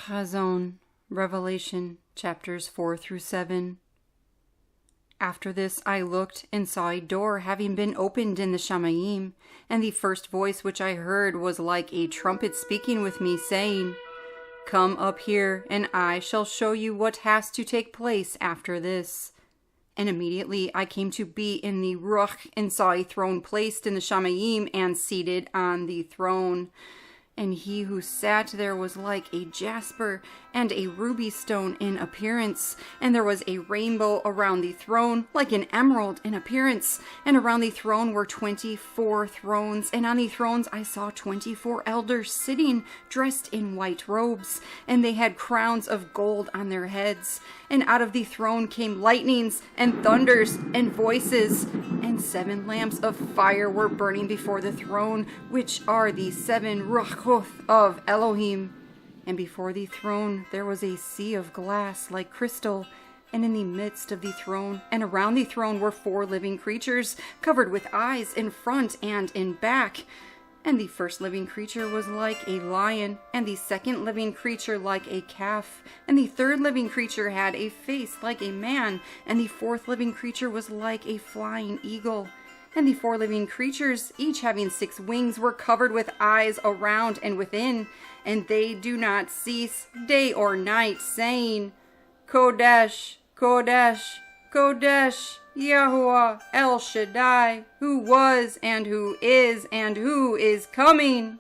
Hazon, Revelation, chapters 4-7. After this I looked and saw a door having been opened in the Shamayim, and the first voice which I heard was like a trumpet speaking with me, saying, Come up here, and I shall show you what has to take place after this. And immediately I came to be in the Ruah, and saw a throne placed in the Shamayim, and seated on the throne. And he who sat there was like a jasper and a ruby stone in appearance. And there was a rainbow around the throne, like an emerald in appearance. And around the throne were 24 thrones. And on the thrones I saw 24 elders sitting, dressed in white robes. And they had crowns of gold on their heads. And out of the throne came lightnings and thunders and voices. And 7 lamps of fire were burning before the throne, which are the 7 Ruach of Elohim. And before the throne there was a sea of glass like crystal, and in the midst of the throne and around the throne were 4 living creatures, covered with eyes in front and in back. And the first living creature was like a lion, and the second living creature like a calf, and the third living creature had a face like a man, and the fourth living creature was like a flying eagle. And the 4 living creatures, each having 6 wings, were covered with eyes around and within, and they do not cease day or night, saying, Kodesh, Kodesh, Kodesh, Yahuah El Shaddai, who was and who is coming.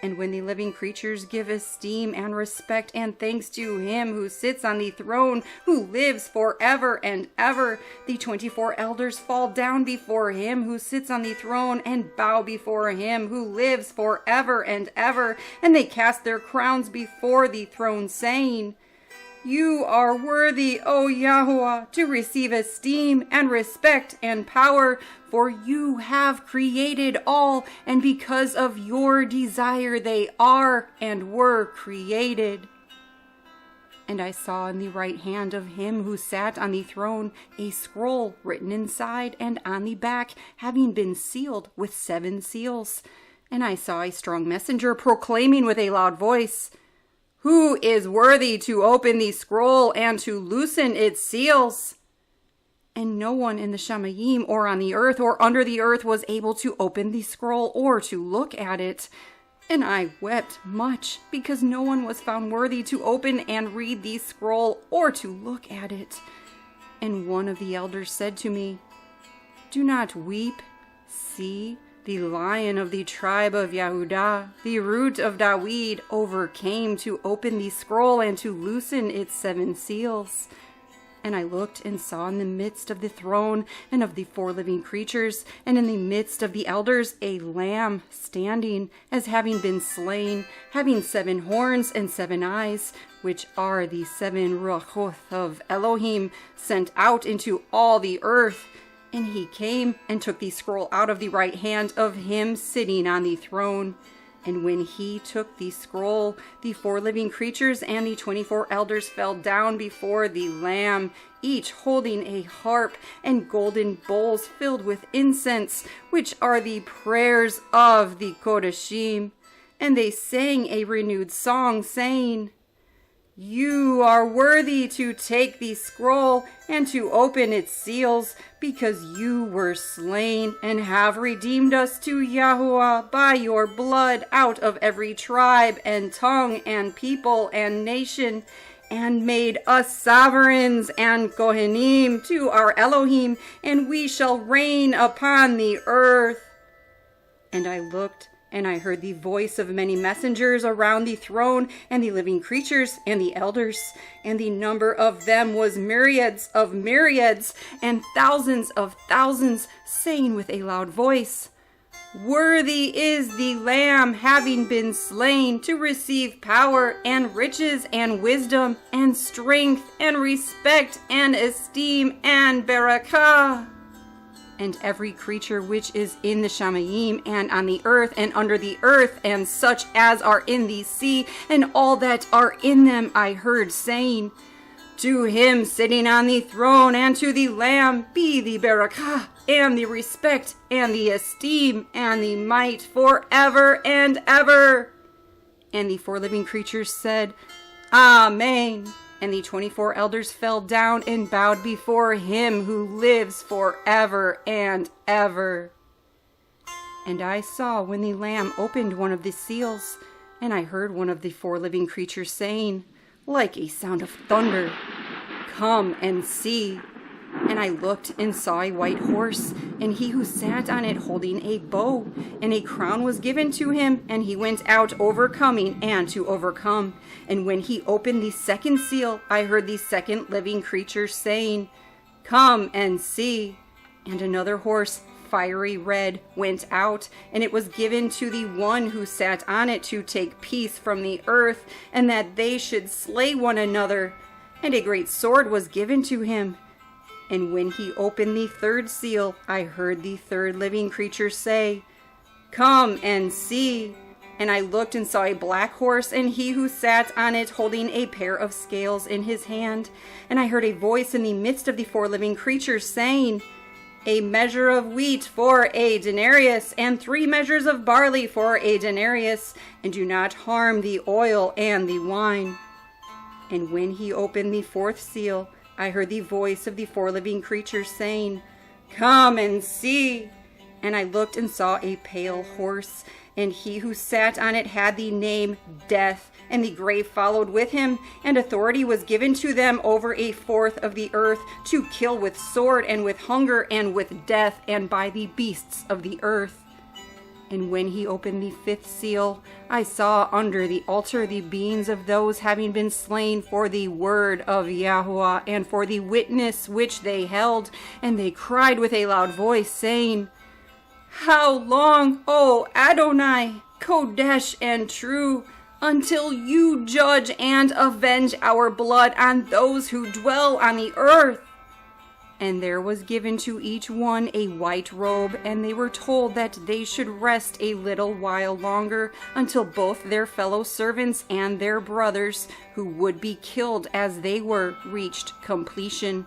And when the living creatures give esteem and respect and thanks to him who sits on the throne, who lives forever and ever, the 24 elders fall down before him who sits on the throne and bow before him who lives forever and ever. And they cast their crowns before the throne, saying, You are worthy, O Yahuah, to receive esteem and respect and power, for you have created all, and because of your desire they are and were created. And I saw in the right hand of him who sat on the throne a scroll written inside and on the back, having been sealed with 7 seals. And I saw a strong messenger proclaiming with a loud voice, Who is worthy to open the scroll and to loosen its seals? And no one in the Shamayim or on the earth or under the earth was able to open the scroll or to look at it. And I wept much, because no one was found worthy to open and read the scroll or to look at it. And one of the elders said to me, Do not weep. See, the Lion of the tribe of Yehudah, the root of David, overcame to open the scroll and to loosen its 7 seals. And I looked and saw in the midst of the throne and of the 4 living creatures, and in the midst of the elders, a lamb standing, as having been slain, having 7 horns and 7 eyes, which are the 7 Ruach of Elohim, sent out into all the earth. And he came and took the scroll out of the right hand of him sitting on the throne. And when he took the scroll, the 4 living creatures and the 24 elders fell down before the Lamb, each holding a harp and golden bowls filled with incense, which are the prayers of the Kodeshim. And they sang a renewed song, saying, You are worthy to take the scroll and to open its seals, because you were slain and have redeemed us to Yahuah by your blood out of every tribe and tongue and people and nation, and made us sovereigns and Kohanim to our Elohim, and we shall reign upon the earth. And I looked, and I heard the voice of many messengers around the throne, and the living creatures, and the elders. And the number of them was myriads of myriads, and thousands of thousands, saying with a loud voice, Worthy is the Lamb, having been slain, to receive power, and riches, and wisdom, and strength, and respect, and esteem, and barakah. And every creature which is in the Shamayim, and on the earth, and under the earth, and such as are in the sea, and all that are in them, I heard saying, To him sitting on the throne, and to the Lamb, be the barakah, and the respect, and the esteem, and the might, forever and ever. And the 4 living creatures said, Amen. And the 24 elders fell down and bowed before him who lives forever and ever. And I saw when the Lamb opened one of the seals, and I heard one of the 4 living creatures saying, like a sound of thunder, "Come and see." And I looked and saw a white horse, and he who sat on it holding a bow, and a crown was given to him, and he went out overcoming and to overcome. And when he opened the second seal, I heard the second living creature saying, "Come and see." And another horse, fiery red, went out, and it was given to the one who sat on it to take peace from the earth, and that they should slay one another. And a great sword was given to him. And when he opened the third seal, I heard the third living creature say, "Come and see." And I looked and saw a black horse, and he who sat on it holding a pair of scales in his hand. And I heard a voice in the midst of the 4 living creatures saying, "A measure of wheat for a denarius, and 3 measures of barley for a denarius, and do not harm the oil and the wine." And when he opened the 4th seal, I heard the voice of the 4 living creatures saying, "Come and see." And I looked and saw a pale horse, and he who sat on it had the name Death, and the grave followed with him, and authority was given to them over 1/4 of the earth, to kill with sword, and with hunger, and with death, and by the beasts of the earth. And when he opened the 5th seal, I saw under the altar the beings of those having been slain for the word of Yahuah, and for the witness which they held, and they cried with a loud voice, saying, "How long, O Adonai, Kodesh and true, until you judge and avenge our blood on those who dwell on the earth?" And there was given to each one a white robe, and they were told that they should rest a little while longer, until both their fellow servants and their brothers, who would be killed as they were, reached completion.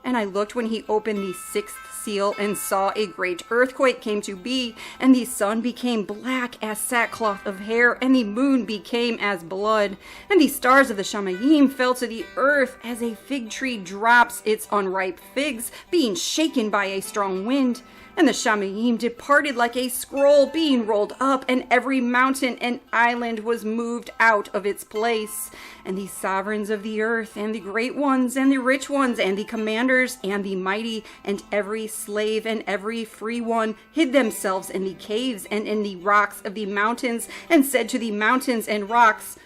And I looked when he opened the 6th seal, and saw a great earthquake came to be, and the sun became black as sackcloth of hair, and the moon became as blood, and the stars of the Shamayim fell to the earth, as a fig tree drops its unripe figs, being shaken by a strong wind. And the Shamayim departed like a scroll being rolled up, and every mountain and island was moved out of its place. And the sovereigns of the earth, and the great ones, and the rich ones, and the commanders, and the mighty, and every slave and every free one, hid themselves in the caves and in the rocks of the mountains, and said to the mountains and rocks,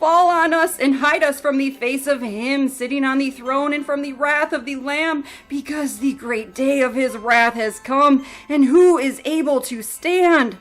"Fall on us and hide us from the face of him sitting on the throne, and from the wrath of the Lamb, because the great day of his wrath has come, and who is able to stand?"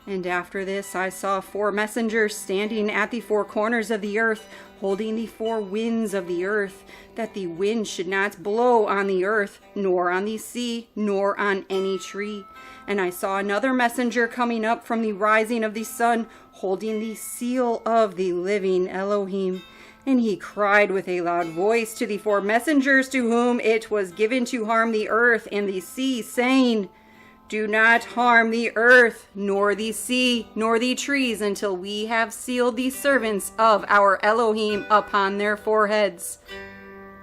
And after this I saw 4 messengers standing at the 4 corners of the earth, holding the 4 winds of the earth, that the wind should not blow on the earth, nor on the sea, nor on any tree. And I saw another messenger coming up from the rising of the sun, holding the seal of the living Elohim. And he cried with a loud voice to the 4 messengers to whom it was given to harm the earth and the sea, saying, "Do not harm the earth, nor the sea, nor the trees, until we have sealed the servants of our Elohim upon their foreheads."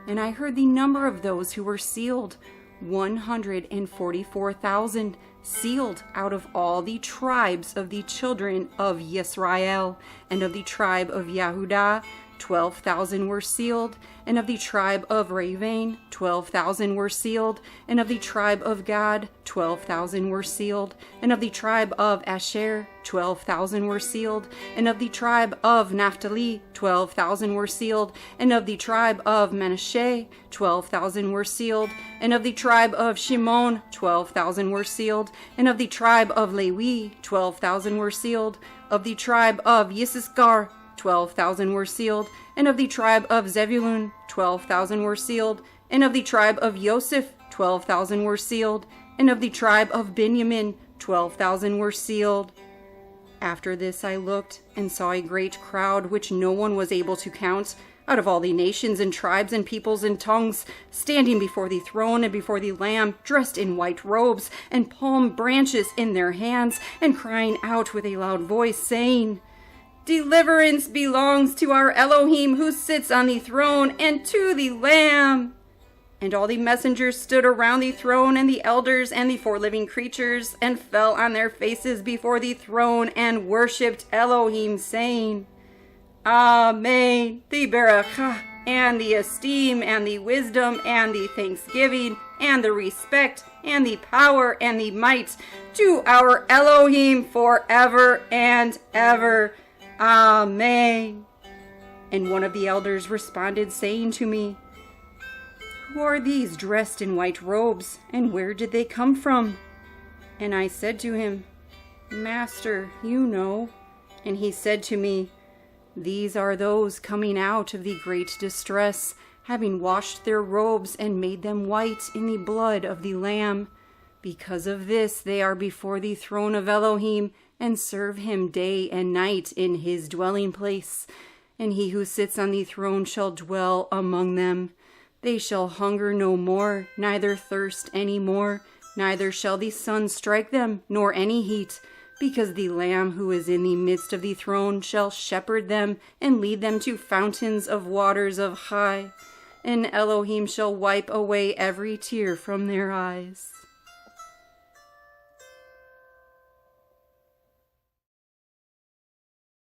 And I heard the number of those who were sealed, 144,000, sealed out of all the tribes of the children of Yisrael, and of the tribe of Yehudah, 12,000 were sealed, and of the tribe of Reuben, 12,000 were sealed, and of the tribe of Gad, 12,000 were sealed, and of the tribe of Asher, 12,000 were sealed, and of the tribe of Naphtali, 12,000 were sealed, and of the tribe of Manasseh, 12,000 were sealed, and of the tribe of Shimon, 12,000 were sealed, and of the tribe of Levi, 12,000 were sealed, of the tribe of Yissaschar, 12,000 were sealed, and of the tribe of Zebulun, 12,000 were sealed, and of the tribe of Joseph, 12,000 were sealed, and of the tribe of Benjamin, 12,000 were sealed. After this I looked, and saw a great crowd, which no one was able to count, out of all the nations and tribes and peoples and tongues, standing before the throne and before the Lamb, dressed in white robes, and palm branches in their hands, and crying out with a loud voice, saying, Deliverance belongs to our Elohim who sits on the throne and to the Lamb. And all the messengers stood around the throne and the elders and the 4 living creatures and fell on their faces before the throne and worshipped Elohim, saying, Amen. The barakah and the esteem and the wisdom and the thanksgiving and the respect and the power and the might to our Elohim forever and ever. Amen. And one of the elders responded, saying to me, Who are these dressed in white robes, and where did they come from? And I said to him, Master, you know. And he said to me, These are those coming out of the great distress, having washed their robes and made them white in the blood of the Lamb. Because of this they are before the throne of Elohim, and serve him day and night in his dwelling place. And he who sits on the throne shall dwell among them. They shall hunger no more, neither thirst any more, neither shall the sun strike them, nor any heat, because the Lamb who is in the midst of the throne shall shepherd them and lead them to fountains of waters of high. And Elohim shall wipe away every tear from their eyes.